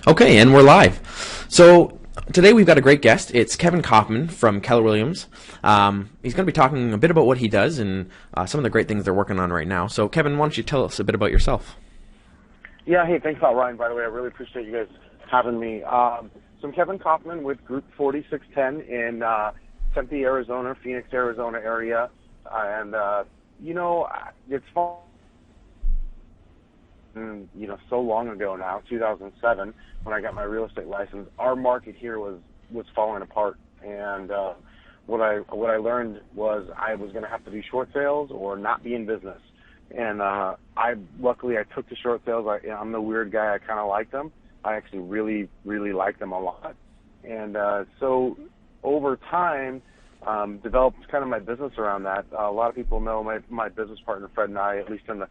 Okay, and we're live. So today we've got a great guest. It's Kevin Kauffman from Keller Williams. He's going to be talking a bit about what he does and some of the great things they're working on right now. So Kevin, why don't you tell us a bit about yourself? Yeah, hey, thanks a lot, Ryan, by the way. I really appreciate you guys having me. So I'm Kevin Kauffman with Group 4610 in Tempe, Arizona, Phoenix, Arizona area. It's fun. So long ago now, 2007, when I got my real estate license, our market here was falling apart. And what I learned was I was going to have to do short sales or not be in business. And luckily I took the short sales. I'm the weird guy. I kind of like them. I actually really, really like them a lot. And so over time, developed kind of my business around that. A lot of people know my business partner, Fred, and I, at least in the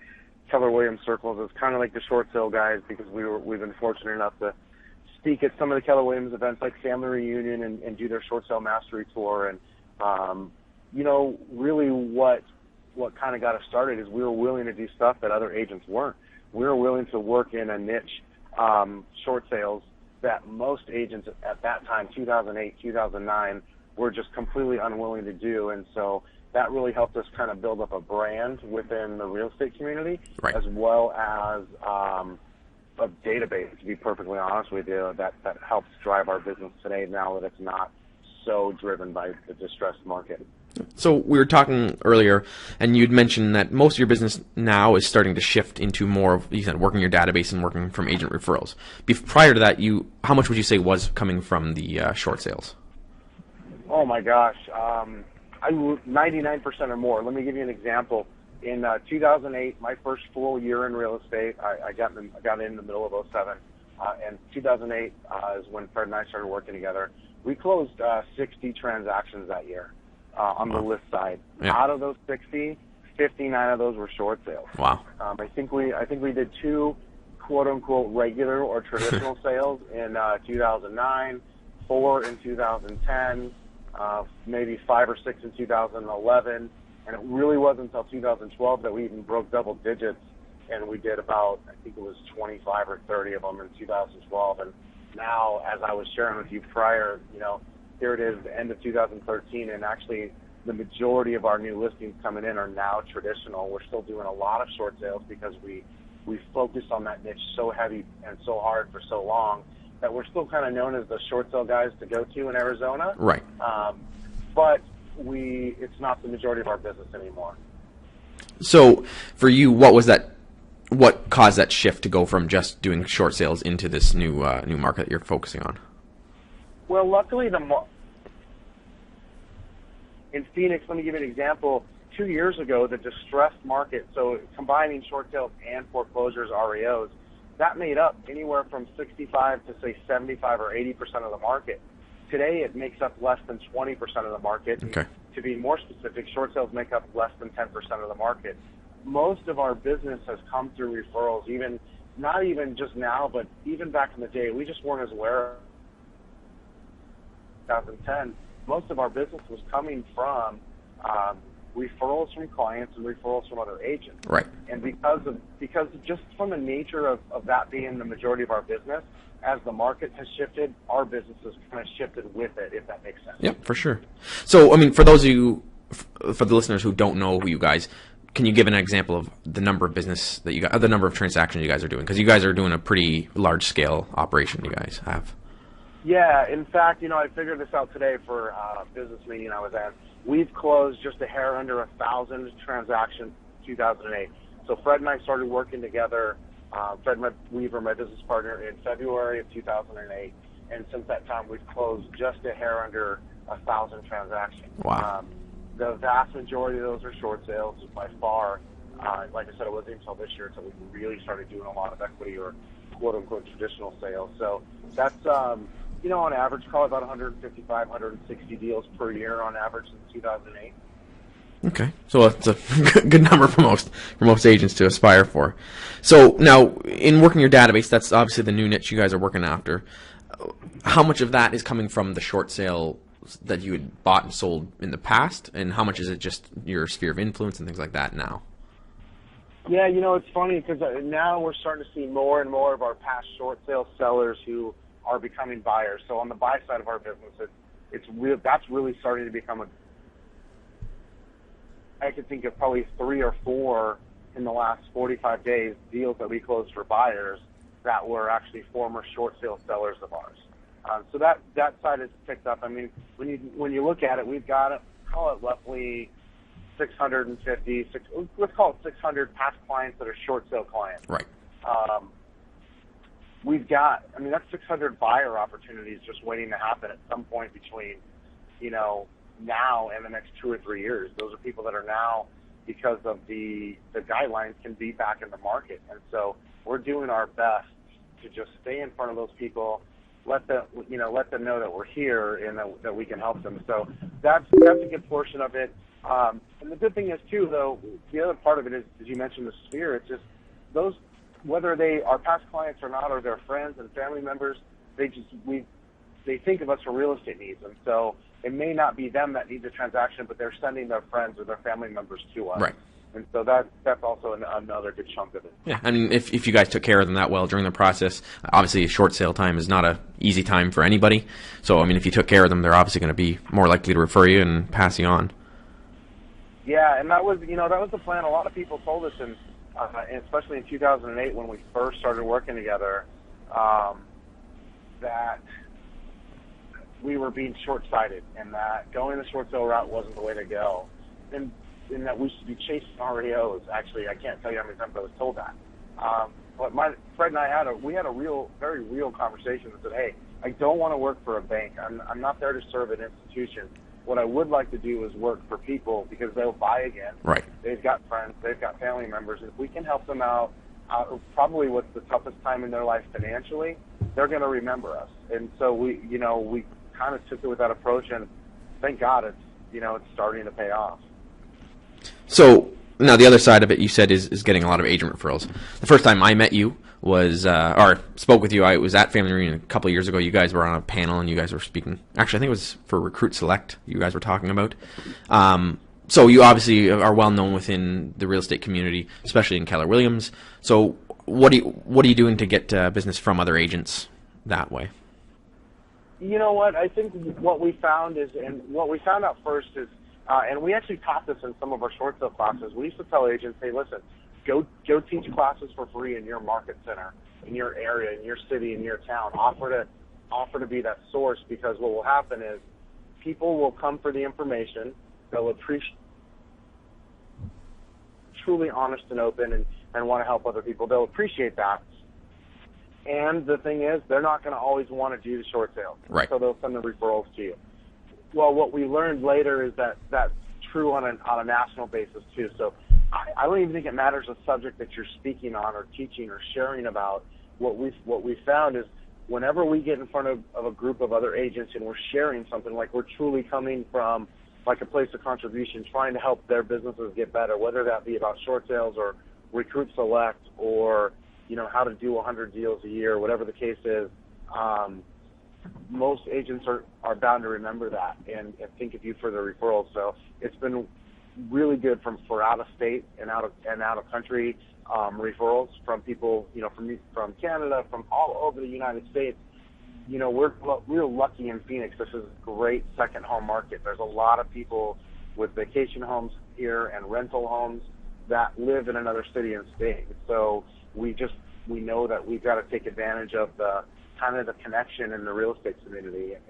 Keller Williams circles, is kind of like the short sale guys because we've been fortunate enough to speak at some of the Keller Williams events like Family Reunion and do their short sale mastery tour. And, really what kind of got us started is we were willing to do stuff that other agents weren't. We were willing to work in a niche short sales that most agents at that time, 2008, 2009, were just completely unwilling to do. And so that really helped us kind of build up a brand within the real estate community, Right. As well as a database, to be perfectly honest with you, that helps drive our business today now that it's not so driven by the distressed market. So we were talking earlier, and you'd mentioned that most of your business now is starting to shift into more of, you said, working your database and working from agent referrals. Prior to that, how much would you say was coming from the short sales? Oh my gosh, 99% or more. Let me give you an example. In 2008, my first full year in real estate, I got in the middle of 2007, and 2008 is when Fred and I started working together. We closed 60 transactions that year on the list side. Yeah. Out of those 60, 59 of those were short sales. Wow. I think we did 2 quote unquote regular or traditional sales in 2009, 4 in 2010. Maybe 5 or 6 in 2011, and it really wasn't until 2012 that we even broke double digits, and we did about, I think it was 25 or 30 of them in 2012. And now, as I was sharing with you prior, here it is, the end of 2013, and actually the majority of our new listings coming in are now traditional. We're still doing a lot of short sales because we focused on that niche so heavy and so hard for so long that we're still kind of known as the short sale guys to go to in Arizona. Right. But it's not the majority of our business anymore. So for you, what caused that shift to go from just doing short sales into this new market that you're focusing on? Well, luckily in Phoenix, let me give you an example. 2 years ago, the distressed market, so combining short sales and foreclosures, REOs, that made up anywhere from 65 to, say, 75 or 80% of the market. Today, it makes up less than 20% of the market. Okay. To be more specific, short sales make up less than 10% of the market. Most of our business has come through referrals, not even just now, but even back in the day. We just weren't as aware. 2010, most of our business was coming from referrals from clients and referrals from other agents. Right. And because just from the nature of that being the majority of our business, as the market has shifted, our business has kind of shifted with it, if that makes sense. Yeah, for sure. So, for those of you, for the listeners who don't know who you guys, can you give an example of the number of business that you got, the number of transactions you guys are doing? Because you guys are doing a pretty large scale operation. You guys have. Yeah, in fact, I figured this out today for a business meeting I was at. We've closed just a hair under 1,000 transactions in 2008. So Fred and I started working together, Fred Weaver, my business partner, in February of 2008. And since that time, we've closed just a hair under 1,000 transactions. Wow. The vast majority of those are short sales by far. Like I said, it wasn't until this year until we really started doing a lot of equity or quote-unquote traditional sales. So that's, on average, call it about 155, 160 deals per year on average since 2008. Okay, so that's a good number for most agents to aspire for. So now, in working your database, that's obviously the new niche you guys are working after. How much of that is coming from the short sale that you had bought and sold in the past, and how much is it just your sphere of influence and things like that now? Yeah, it's funny because now we're starting to see more and more of our past short sale sellers who are becoming buyers. So on the buy side of our business, that's really starting to become I could think of probably 3 or 4 in the last 45 days deals that we closed for buyers that were actually former short sale sellers of ours. So that side has picked up. I mean, when you look at it, we've got, call it roughly 650, let's call it 600 past clients that are short sale clients. Right. We've got, that's 600 buyer opportunities just waiting to happen at some point between, now and the next 2 or 3 years. Those are people that are now, because of the guidelines, can be back in the market. And so we're doing our best to just stay in front of those people, let them know that we're here and that we can help them. So that's a good portion of it. And the good thing is too, though, the other part of it is, as you mentioned, the sphere. It's just those, whether they are past clients or not, or their friends and family members, they think of us for real estate needs. And so it may not be them that need the transaction, but they're sending their friends or their family members to us. Right. And so that's also another good chunk of it. Yeah, and if you guys took care of them that well during the process, obviously short sale time is not a easy time for anybody. So, if you took care of them, they're obviously going to be more likely to refer you and pass you on. Yeah, and that was the plan. A lot of people told us, and especially in 2008 when we first started working together, that we were being short-sighted and that going the short sale route wasn't the way to go. And that we should be chasing REOs. Actually, I can't tell you how many times I was told that. But Fred and I had a very real conversation that said, hey, I don't want to work for a bank. I'm not there to serve an institution. What I would like to do is work for people because they'll buy again. Right. They've got friends. They've got family members. If we can help them out, probably what's the toughest time in their life financially, they're going to remember us. And so we kind of took it with that approach, and thank God it's starting to pay off. So now the other side of it, you said, is getting a lot of agent referrals. The first time I met you was, or spoke with you, I was at Family Reunion a couple of years ago. You guys were on a panel and you guys were speaking. Actually, I think it was for Recruit Select you guys were talking about. So you obviously are well known within the real estate community, especially in Keller Williams. So what are you doing to get business from other agents that way? You know what? I think what we found out first is, and we actually taught this in some of our short sale classes. We used to tell agents, hey, listen, go teach classes for free in your market center, in your area, in your city, in your town. Offer to be that source, because what will happen is people will come for the information. They'll appreciate truly honest and open and want to help other people. They'll appreciate that. And the thing is, they're not going to always want to do the short sale. Right. So they'll send the referrals to you. Well, what we learned later is that that's true on a national basis too. So I don't even think it matters the subject that you're speaking on or teaching or sharing about. What we found is whenever we get in front of a group of other agents and we're sharing something, like we're truly coming from like a place of contribution, trying to help their businesses get better, whether that be about short sales or Recruit Select or how to do 100 deals a year, whatever the case is. Most agents are bound to remember that and think of you for the referrals. So it's been really good for out of state and out of country referrals from people, from Canada, from all over the United States. We're lucky in Phoenix. This is a great second home market. There's a lot of people with vacation homes here and rental homes that live in another city and state. So we know that we've got to take advantage of the kind of the connection in the real estate community and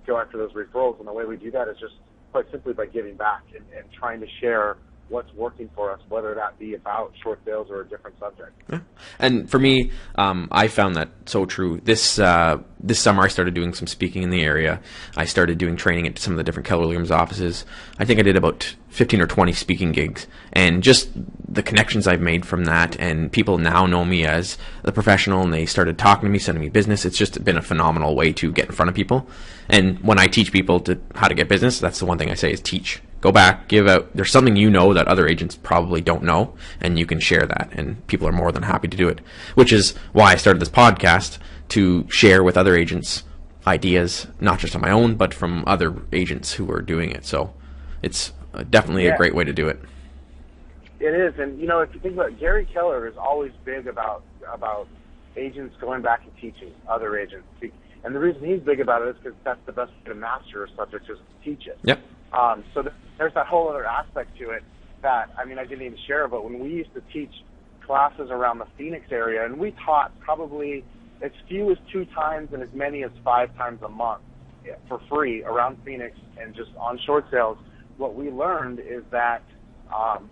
go after those referrals. And the way we do that is just quite simply by giving back and trying to share what's working for us, whether that be about short sales or a different subject. Yeah. And for me, I found that so true. This summer I started doing some speaking in the area. I started doing training at some of the different Keller Williams offices. I think I did about 15 or 20 speaking gigs. And just the connections I've made from that, and people now know me as the professional, and they started talking to me, sending me business. It's just been a phenomenal way to get in front of people. And when I teach people how to get business, that's the one thing I say is teach. Go back, give out. There's something that other agents probably don't know, and you can share that, and people are more than happy to do it, which is why I started this podcast, to share with other agents ideas, not just on my own, but from other agents who are doing it. So it's definitely a great way to do it. It is, and if you think about it, Gary Keller is always big about agents going back and teaching other agents. And the reason he's big about it is because that's the best way to master a subject, is to teach it. Yep. So there's that whole other aspect to it that, I didn't even share, but when we used to teach classes around the Phoenix area, and we taught probably as few as 2 times and as many as 5 times a month for free around Phoenix and just on short sales, what we learned is that,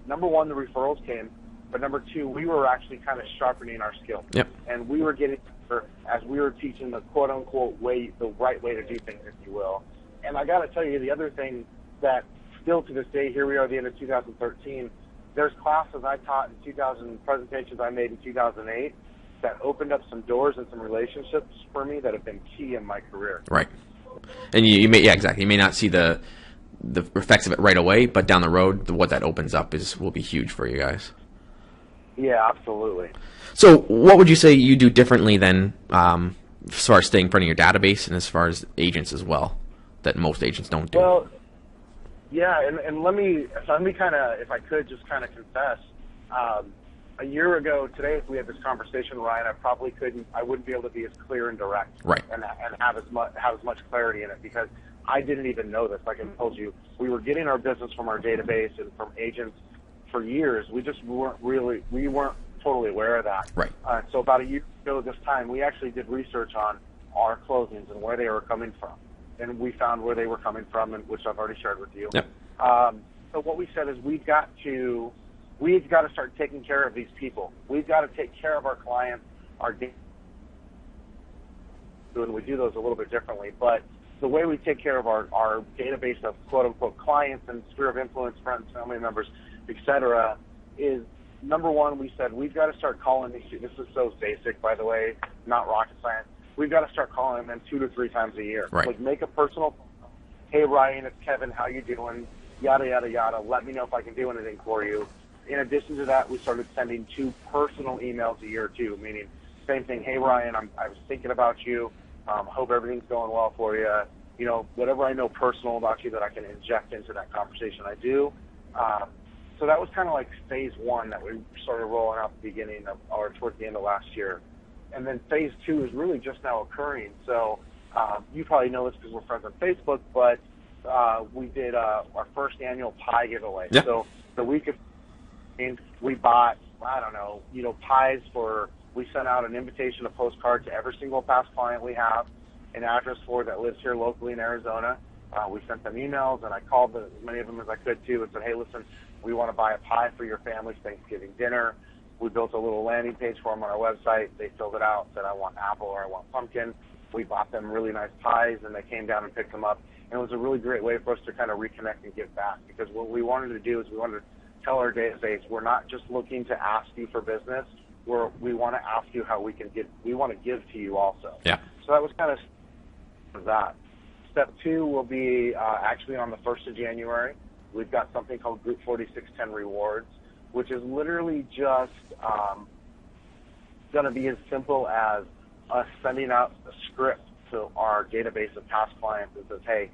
number one, the referrals came, but number two, we were actually kind of sharpening our skills. Yep. And we were getting, as we were teaching the quote-unquote way, the right way to do things, if you will. And I got to tell you, the other thing that still to this day, here we are at the end of 2013, there's classes I taught in 2000, presentations I made in 2008 that opened up some doors and some relationships for me that have been key in my career. Right. And you may, exactly. You may not see the effects of it right away, but down the road, what that opens up will be huge for you guys. Yeah, absolutely. So what would you say you do differently than as far as staying in front of your database and as far as agents as well, that most agents don't do? Well, yeah, and let me kind of, if I could, just kind of confess. A year ago today, if we had this conversation, Ryan, I wouldn't be able to be as clear and direct, right, and have as much clarity in it, because I didn't even know this. Like I told you, we were getting our business from our database and from agents for years. We just weren't totally aware of that. Right. So about a year ago this time, we actually did research on our closings and where they were coming from, and we found where they were coming from, and which I've already shared with you. Yep. So what we said is we've got to start taking care of these people. We've got to take care of our clients, our data. And we do those a little bit differently, but the way we take care of our database of quote-unquote clients and sphere of influence, friends, family members, etc., is, number one, we said we've got to start calling these. This is so basic, by the way, not rocket science. We've got to start calling them 2 to 3 times a year. Right. Like, make a personal, hey, Ryan, it's Kevin, how you doing? Yada, yada, yada. Let me know if I can do anything for you. In addition to that, we started sending 2 personal emails a year, too, meaning same thing, hey, Ryan, I was thinking about you. Hope everything's going well for you. Whatever I know personal about you that I can inject into that conversation, I do. So that was kind of like phase 1 that we started rolling out at the beginning of, or towards the end of last year. And then phase 2 is really just now occurring. So you probably know this because we're friends on Facebook, but we did our first annual pie giveaway. Yeah. So the week of we bought, pies we sent out an invitation, a postcard to every single past client we have, an address for that lives here locally in Arizona. We sent them emails, and I called as many of them as I could, too, and said, hey, listen, we want to buy a pie for your family's Thanksgiving dinner. We built a little landing page for them on our website. They filled it out, said, I want apple or I want pumpkin. We bought them really nice pies, and they came down and picked them up. And it was a really great way for us to kind of reconnect and give back, because what we wanted to do is we wanted to tell our database, we're not just looking to ask you for business. We want to ask you how we can give. We want to give to you also. Yeah. So that was kind of that. Step 2 will be actually on the 1st of January. We've got something called Group 4610 Rewards, which is literally just going to be as simple as us sending out a script to our database of past clients that says, hey,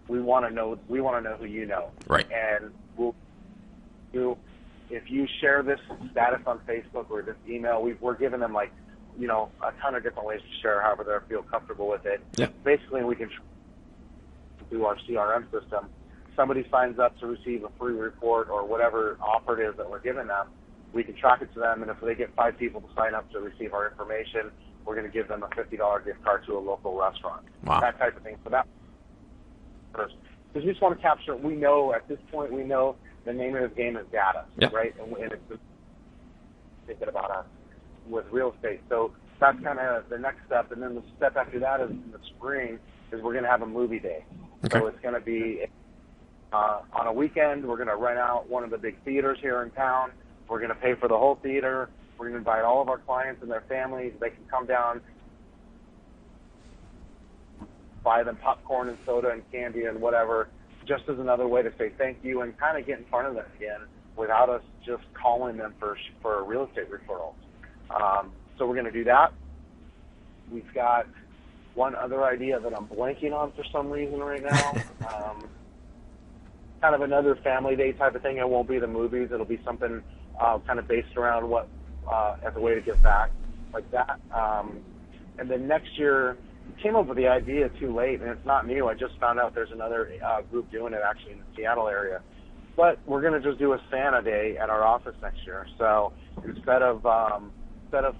we want to know who you know. Right. And if you share this status on Facebook or this email, we're giving them a ton of different ways to share however they feel comfortable with it. Yeah. Basically, we can through our CRM system. Somebody signs up to receive a free report or whatever offer it is that we're giving them, we can track it to them, and if they get 5 people to sign up to receive our information, we're going to give them a $50 gift card to a local restaurant. Wow. That type of thing. So that first, because we just want to capture. We know at this point the name of the game is data, yep. right? And it's thinking about us with real estate. So that's kind of the next step. And then the step after that is in the spring is we're going to have a movie day. Okay. So it's going to be on a weekend. We're going to rent out one of the big theaters here in town. We're going to pay for the whole theater. We're going to invite all of our clients and their families. They can come down, buy them popcorn and soda and candy and whatever, just as another way to say thank you and kind of get in front of them again without us just calling them for real estate referrals. So we're going to do that. We've got one other idea that I'm blanking on for some reason right now. kind of another family day type of thing. It won't be the movies. It'll be something kind of based around what as a way to give back, like that. And then next year, came up with the idea too late, and it's not new. I just found out there's another group doing it actually in the Seattle area. But we're going to just do a Santa Day at our office next year. So instead of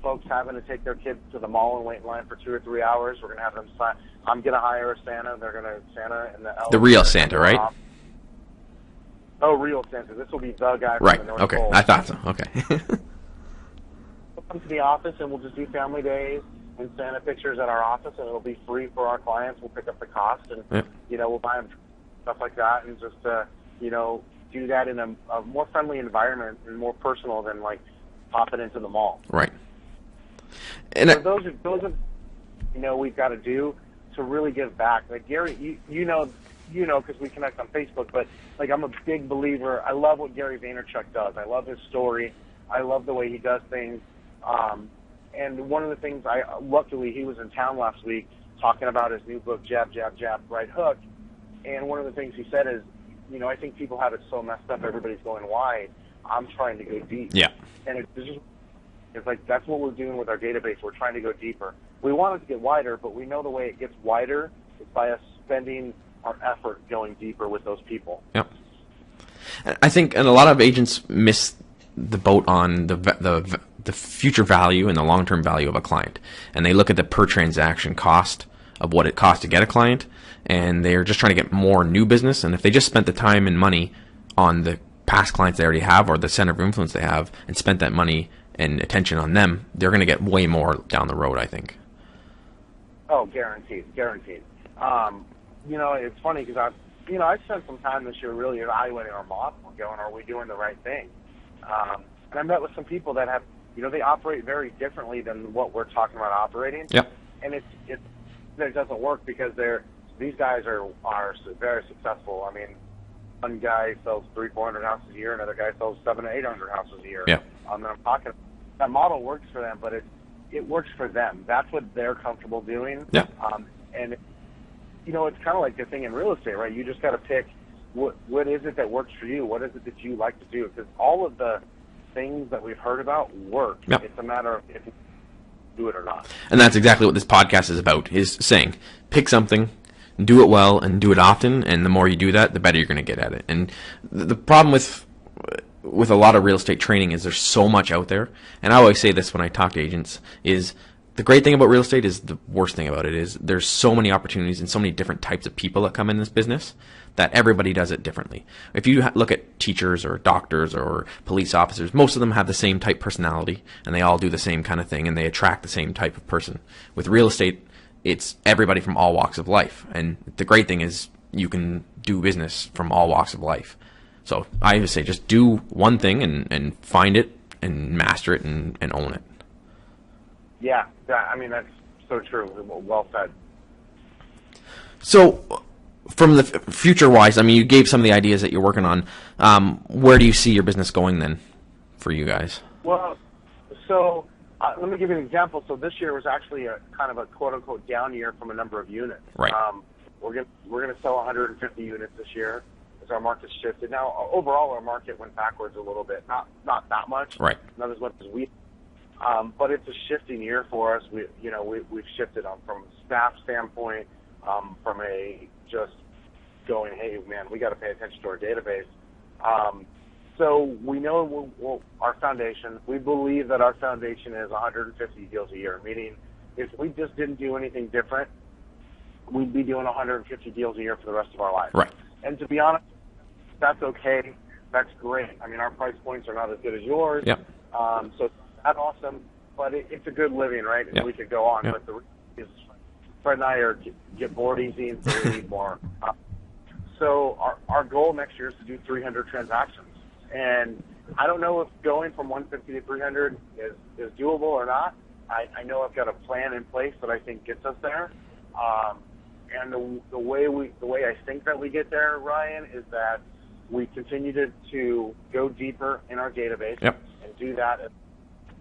folks having to take their kids to the mall and wait in line for 2 or 3 hours, we're going to have them sign. I'm going to hire a Santa. They're going to Santa and the real Santa, right? Oh, real Santa. This will be the guy from right. the North Okay. Pole. I thought so. Okay. We'll come to the office and we'll just do family days and Santa pictures at our office, and it'll be free for our clients. We'll pick up the cost, and we'll buy them stuff like that, and just do that in a more friendly environment and more personal than like popping into the mall. Right. And so those are we've got to do to really give back. Like Gary, you know, because we connect on Facebook, but like I'm a big believer. I love what Gary Vaynerchuk does. I love his story. I love the way he does things. And one of the things, luckily, he was in town last week talking about his new book, Jab, Jab, Jab, Right Hook. And one of the things he said is, I think people have it so messed up, everybody's going wide. I'm trying to go deep. Yeah. And it's like that's what we're doing with our database. We're trying to go deeper. We want it to get wider, but we know the way it gets wider is by us spending our effort going deeper with those people. Yeah. I think, and a lot of agents miss the boat on the future value and the long-term value of a client. And they look at the per transaction cost of what it costs to get a client, and they're just trying to get more new business. And if they just spent the time and money on the past clients they already have or the center of influence they have and spent that money and attention on them, they're going to get way more down the road, I think. Oh, guaranteed. It's funny because I spent some time this year really evaluating our model and going, are we doing the right thing? And I met with some people that have, they operate very differently than what we're talking about operating. Yep. And it doesn't work because these guys are very successful. I mean, one guy sells 300-400 houses a year, another guy sells 700-800 houses a year. Yeah. I'm talking, that model works for them, but it works for them. That's what they're comfortable doing. Yeah. And it's kind of like the thing in real estate, right? You just got to pick what is it that works for you? What is it that you like to do? Because all of the things that we've heard about work. Yep. It's a matter of if you do it or not. And that's exactly what this podcast is about, is saying, pick something, do it well, and do it often, and the more you do that, the better you're going to get at it. And the problem with a lot of real estate training is there's so much out there, and I always say this when I talk to agents, is the great thing about real estate is the worst thing about it is there's so many opportunities and so many different types of people that come in this business that everybody does it differently. If you look at teachers or doctors or police officers, most of them have the same type personality and they all do the same kind of thing and they attract the same type of person. With real estate, it's everybody from all walks of life. And the great thing is you can do business from all walks of life. So I would say just do one thing and find it and master it and own it. Yeah, that's so true. Well said. So from the future-wise, you gave some of the ideas that you're working on. Where do you see your business going then for you guys? Well, so let me give you an example. So this year was actually a kind of a quote-unquote down year from a number of units. Right. We're gonna sell 150 units this year as our market's shifted. Now, overall, our market went backwards a little bit. Not that much. Right. Not as much as we. But it's a shifting year for us. We've shifted from a staff standpoint, from a just going, hey, man, we got to pay attention to our database. So we know our foundation. We believe that our foundation is 150 deals a year, meaning if we just didn't do anything different, we'd be doing 150 deals a year for the rest of our life. Right. And to be honest, that's okay. That's great. Our price points are not as good as yours. Yep. So that's awesome, but it's a good living, right? And yep. we could go on, yep. but the is Fred and I get bored easy, and so we need more. So our goal next year is to do 300 transactions, and I don't know if going from 150 to 300 is doable or not. I know I've got a plan in place that I think gets us there, and the way I think that we get there, Ryan, is that we continue to go deeper in our database yep. and do that as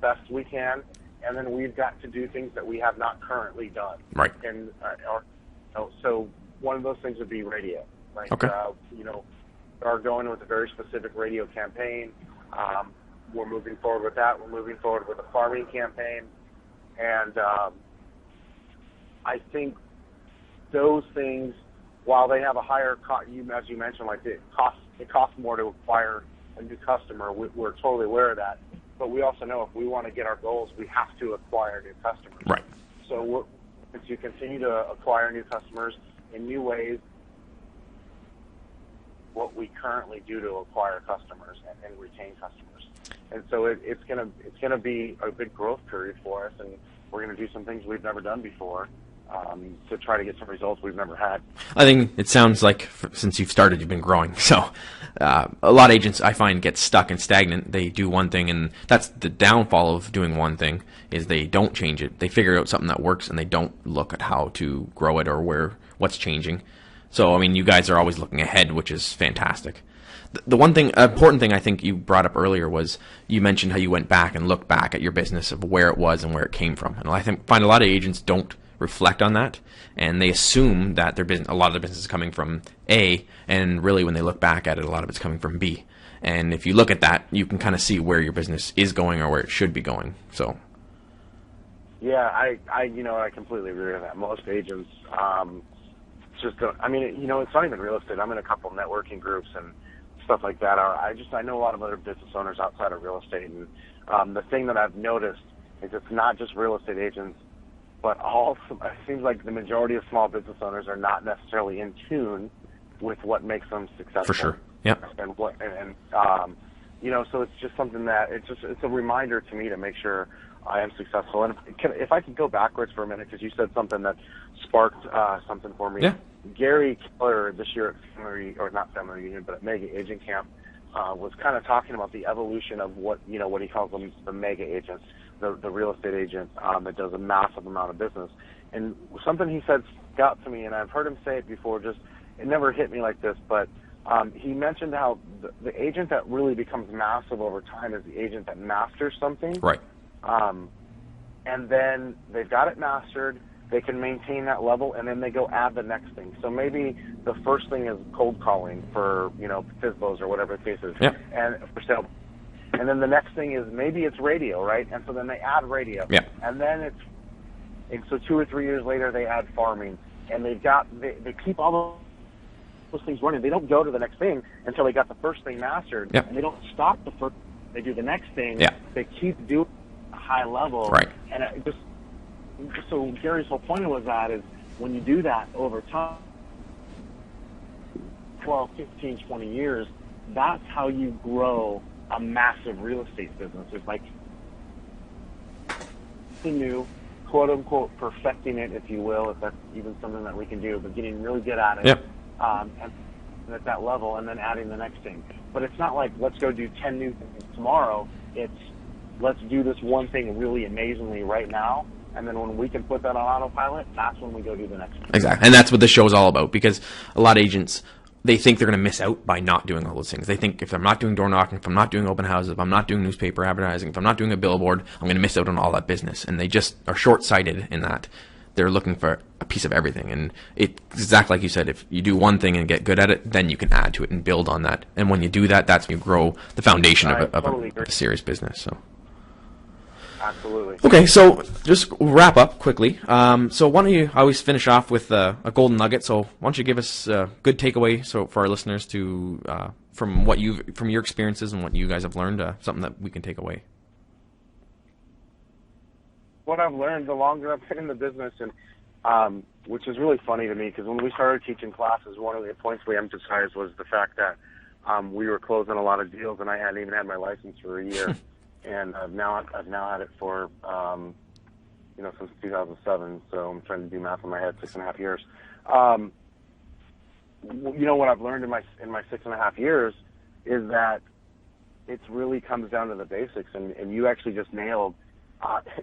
best we can, and then we've got to do things that we have not currently done. Right. And so one of those things would be radio. Like, okay. are going with a very specific radio campaign. We're moving forward with that. We're moving forward with a farming campaign. And I think those things, while they have a higher cost, as you mentioned, like it costs more to acquire a new customer. We're totally aware of that. But we also know if we want to get our goals, we have to acquire new customers. Right. So as you continue to acquire new customers in new ways, what we currently do to acquire customers and retain customers. And so it's gonna be a big growth period for us, and we're gonna do some things we've never done before to try to get some results we've never had. I think it sounds like since you've started, you've been growing. So a lot of agents I find get stuck and stagnant. They do one thing, and that's the downfall of doing one thing is they don't change it. They figure out something that works, and they don't look at how to grow it or what's changing. So, I mean, you guys are always looking ahead, which is fantastic. The one thing, important thing I think you brought up earlier was you mentioned how you went back and looked back at your business of where it was and where it came from. And I find a lot of agents don't reflect on that, and they assume that a lot of their business is coming from A, and really when they look back at it, a lot of it's coming from B. And if you look at that, you can kind of see where your business is going or where it should be going. So, yeah, I completely agree with that. Most agents just don't. I mean, it's not even real estate. I'm in a couple networking groups and stuff like that. I know a lot of other business owners outside of real estate, and the thing that I've noticed is it's not just real estate agents, but it seems like the majority of small business owners are not necessarily in tune with what makes them successful. For sure. Yeah. So it's just something that it's a reminder to me to make sure I am successful. And if I could go backwards for a minute, because you said something that sparked something for me. Yeah. Gary Keller this year at Family Reunion, but at Mega Agent Camp, was kind of talking about the evolution of what he calls them, the mega agents, the real estate agent that does a massive amount of business. And something he said got to me, and I've heard him say it before, just it never hit me like this, but he mentioned how the agent that really becomes massive over time is the agent that masters something. Right. And then they've got it mastered, they can maintain that level, and then they go add the next thing. So maybe the first thing is cold calling for, FISBOs or whatever the case is, and for sale. And then the next thing is maybe it's radio, right? And so then they add radio. Yeah. And then so 2 or 3 years later they add farming, and they keep all those things running. They don't go to the next thing until they got the first thing mastered, and they don't stop the first. They do the next thing. Yeah. They keep doing a high level, right? And so Gary's whole point was that is when you do that over time, 12, 15, 20 years, that's how you grow a massive real estate business. It's like something new, quote unquote, perfecting it, if you will, if that's even something that we can do, but getting really good at it. Yep. And at that level, and then adding the next thing. But it's not like let's go do 10 new things tomorrow. It's let's do this one thing really amazingly right now, and then when we can put that on autopilot, that's when we go do the next thing. Exactly, and that's what this show is all about, because a lot of agents, they think they're going to miss out by not doing all those things. They think if I'm not doing door knocking, if I'm not doing open houses, if I'm not doing newspaper advertising, if I'm not doing a billboard, I'm going to miss out on all that business. And they just are short-sighted in that. They're looking for a piece of everything. And it's exactly like you said, if you do one thing and get good at it, then you can add to it and build on that. And when you do that, that's when you grow the foundation of a serious business. So. Absolutely. Okay, so just wrap up quickly. So why don't you always finish off with a golden nugget? So why don't you give us a good takeaway for our listeners to from your experiences and what you guys have learned, something that we can take away. What I've learned the longer I've been in the business, and which is really funny to me, because when we started teaching classes, one of the points we emphasized was the fact that we were closing a lot of deals, and I hadn't even had my license for a year. And I've now had it for, since 2007. So I'm trying to do math in my head, 6.5 years. What I've learned in my 6.5 years is that it really comes down to the basics. And you actually just nailed.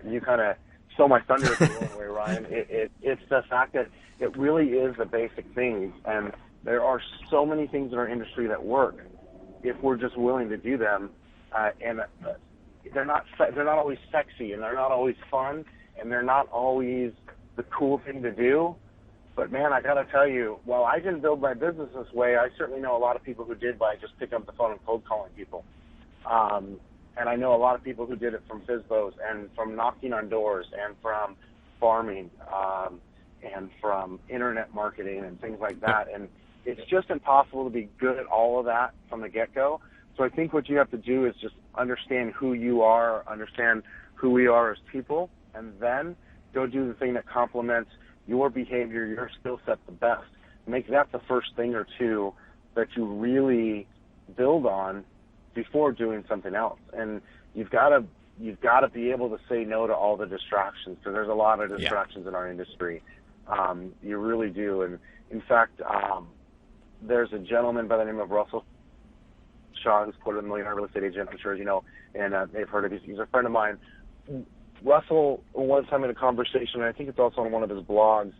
You kind of stole my thunder in a way, Ryan. It's the fact that it really is the basic things, and there are so many things in our industry that work if we're just willing to do them. They're not always sexy, and they're not always fun, and they're not always the cool thing to do, But man, I gotta tell you, while I didn't build my business this way, I certainly know a lot of people who did by just picking up the phone and cold calling people. And I know a lot of people who did it from FSBOs and from knocking on doors and from farming and from internet marketing and things like that. And it's just impossible to be good at all of that from the get-go. So I think what you have to do is just understand who you are, understand who we are as people, and then go do the thing that complements your behavior, your skill set the best. Make that the first thing or two that you really build on before doing something else. And you've got to be able to say no to all the distractions, because there's a lot of distractions in our industry. You really do. And in fact, there's a gentleman by the name of Russell Shaw, who's quoted a millionaire real estate agent, I'm sure as you know, and they've heard of him. He's a friend of mine. Russell, one time in a conversation, and I think it's also on one of his blogs,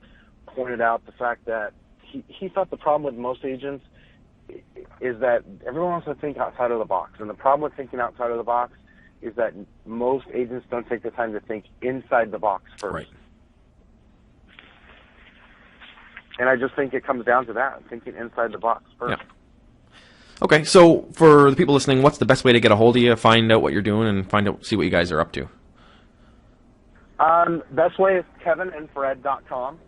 pointed out the fact that he thought the problem with most agents is that everyone wants to think outside of the box. And the problem with thinking outside of the box is that most agents don't take the time to think inside the box first. Right. And I just think it comes down to that, thinking inside the box first. Yeah. Okay, so for the people listening, what's the best way to get a hold of you, find out what you're doing, and see what you guys are up to? Best way is kevinandfred.com.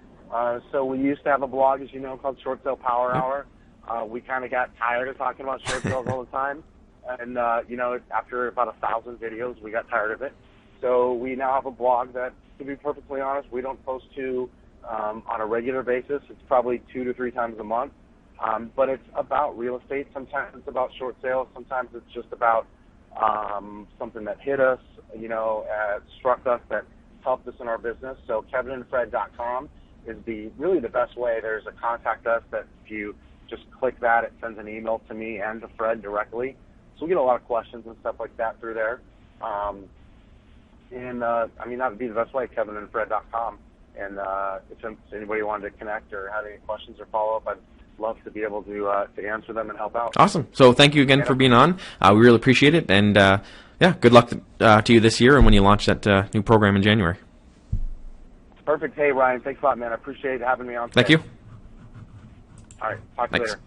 So we used to have a blog, as you know, called Short Sale Power Hour. We kind of got tired of talking about short sales all the time. And, after about 1,000 videos, we got tired of it. So we now have a blog that, to be perfectly honest, we don't post to on a regular basis. It's probably 2 to 3 times a month. But it's about real estate. Sometimes it's about short sales. Sometimes it's just about something that hit us, struck us, that helped us in our business. So kevinandfred.com is really the best way. There's a contact us that if you just click that, it sends an email to me and to Fred directly. So we get a lot of questions and stuff like that through there. That would be the best way, kevinandfred.com. And if anybody wanted to connect or had any questions or follow-up, I'd love to be able to answer them and help out. Awesome. So thank you again for being on. We really appreciate it. And, good luck to you this year and when you launch that new program in January. Perfect. Hey, Ryan, thanks a lot, man. I appreciate having me on today. Thank you. All right. Talk to you later.